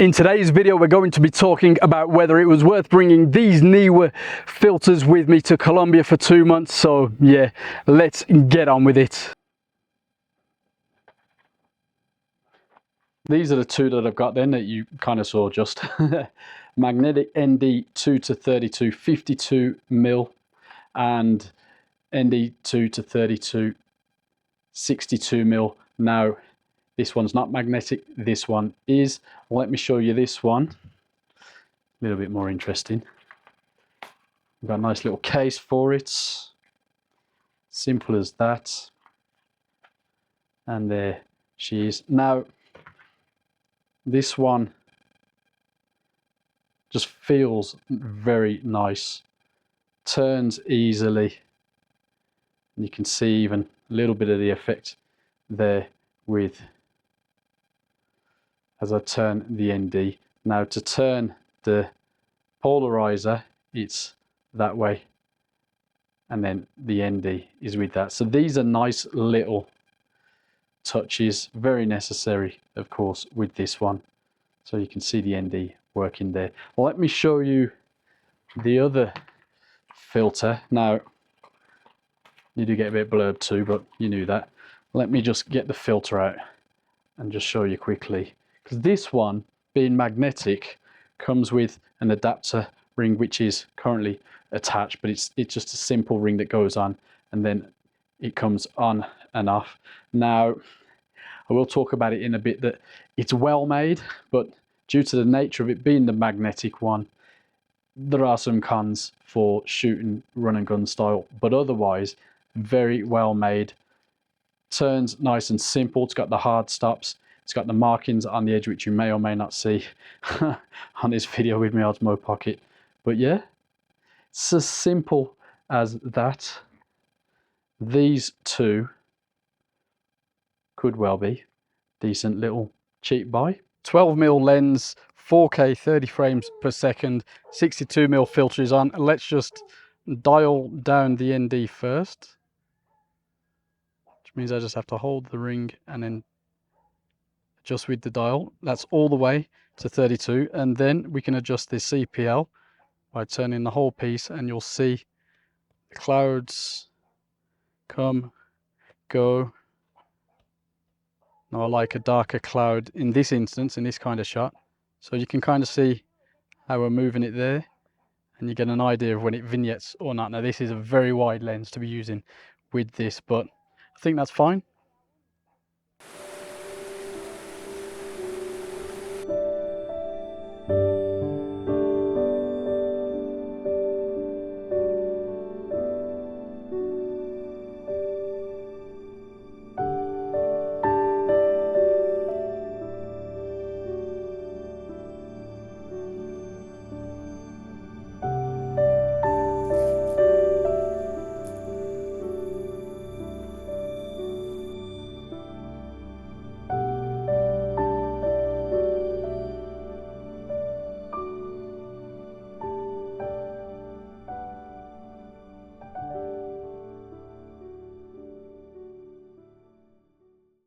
In today's video, we're going to be talking about whether it was worth bringing these Neewer filters with me to Colombia for 2 months. So yeah, let's get on with it. These are the two that I've got then that you kind of saw just. Magnetic ND 2 to 32 52mm and ND 2 to 32 62mm. Now this one's not magnetic, this one is. Let me show you this one. A little bit more interesting. We've got a nice little case for it. Simple as that. And there she is. Now, this one just feels very nice. Turns easily. You can see even a little bit of the effect there with as I turn the ND. Now to turn the polarizer, it's that way, and then the ND is with that. So these are nice little touches, very necessary of course with this one. So you can see the ND working there. Well, let me show you the other filter. Now you do get a bit blurred too, but you knew that. Let me just get the filter out and just show you quickly, because this one being magnetic comes with an adapter ring which is currently attached, but it's just a simple ring that goes on and then it comes on and off. Now I will talk about it in a bit, that it's well made, but due to the nature of it being the magnetic one, there are some cons for shooting run and gun style, but otherwise very well made. Turns nice and simple. It's got the hard stops, it's got the markings on the edge which you may or may not see on this video with my Osmo Pocket. But yeah, it's as simple as that. These two could well be decent little cheap buy. 12mm lens, 4K 30 frames per second, 62mm filter is on. Let's just dial down the ND first, which means I just have to hold the ring and then adjust with the dial. That's all the way to 32, and then we can adjust the CPL by turning the whole piece, and you'll see the clouds come, go. Now I like a darker cloud in this instance, in this kind of shot, so you can kind of see how we're moving it there, and you get an idea of when it vignettes or not. Now this is a very wide lens to be using with this, but I think that's fine.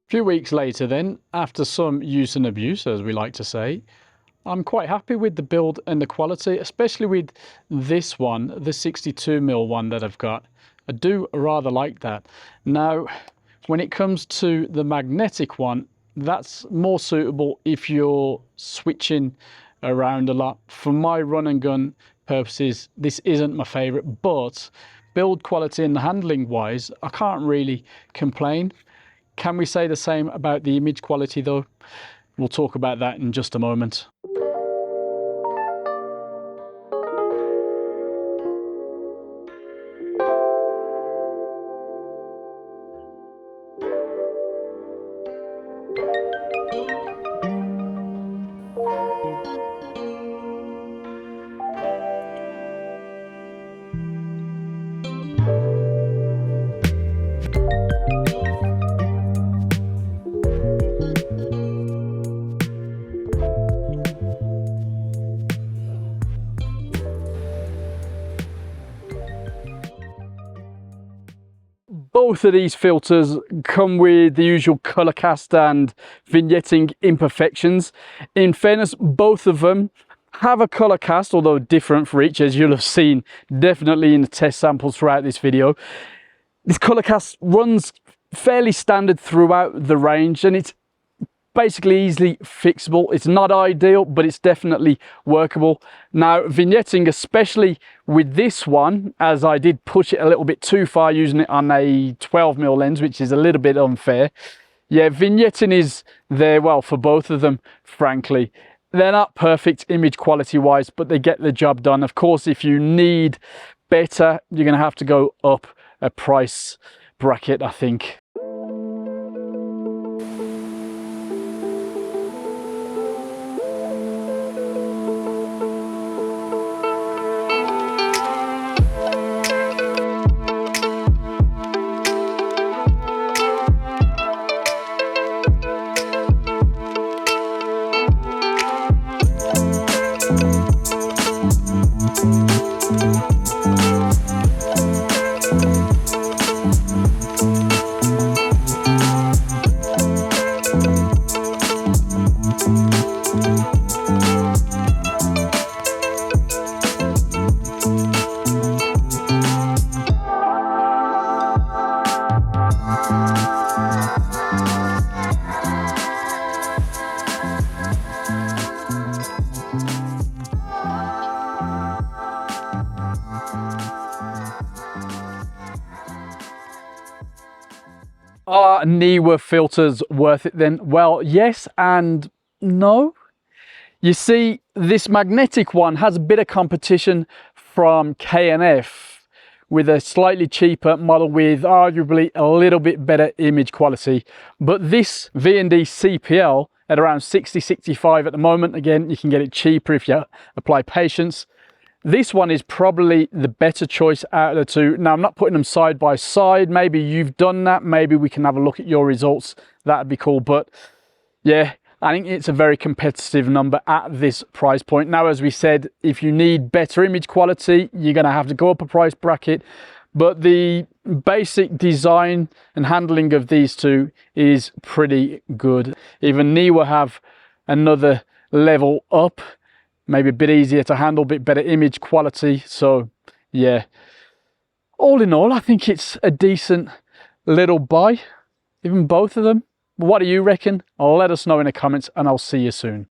A few weeks later then, after some use and abuse, as we like to say, I'm quite happy with the build and the quality, especially with this one, the 62mm one that I've got. I do rather like that. Now, when it comes to the magnetic one, that's more suitable if you're switching around a lot. For my run and gun purposes, this isn't my favorite, but build quality and handling wise, I can't really complain. Can we say the same about the image quality though? We'll talk about that in just a moment. Both of these filters come with the usual color cast and vignetting imperfections. In fairness, both of them have a color cast, although different for each, as you'll have seen definitely in the test samples throughout this video. This color cast runs fairly standard throughout the range, and it's basically easily fixable. It's not ideal, but it's definitely workable. Now, vignetting, especially with this one, as I did push it a little bit too far using it on a 12mm lens, which is a little bit unfair. Yeah, vignetting is there, well, for both of them, frankly. They're not perfect image quality wise, but they get the job done. Of course, if you need better, you're going to have to go up a price bracket, I think. Are Neewer filters worth it then? Well, yes and no. You see, this magnetic one has a bit of competition from K&F with a slightly cheaper model with arguably a little bit better image quality. But this V&D CPL at around 60-65 at the moment, again, you can get it cheaper if you apply patience. This one is probably the better choice out of the two. Now, I'm not putting them side by side. Maybe you've done that. Maybe we can have a look at your results. That'd be cool. But yeah, I think it's a very competitive number at this price point. Now, as we said, if you need better image quality, you're going to have to go up a price bracket. But the basic design and handling of these two is pretty good. Even Neewer have another level up. Maybe a bit easier to handle, a bit better image quality. So yeah, all in all, I think it's a decent little buy, even both of them. What do you reckon? Let us know in the comments, and I'll see you soon.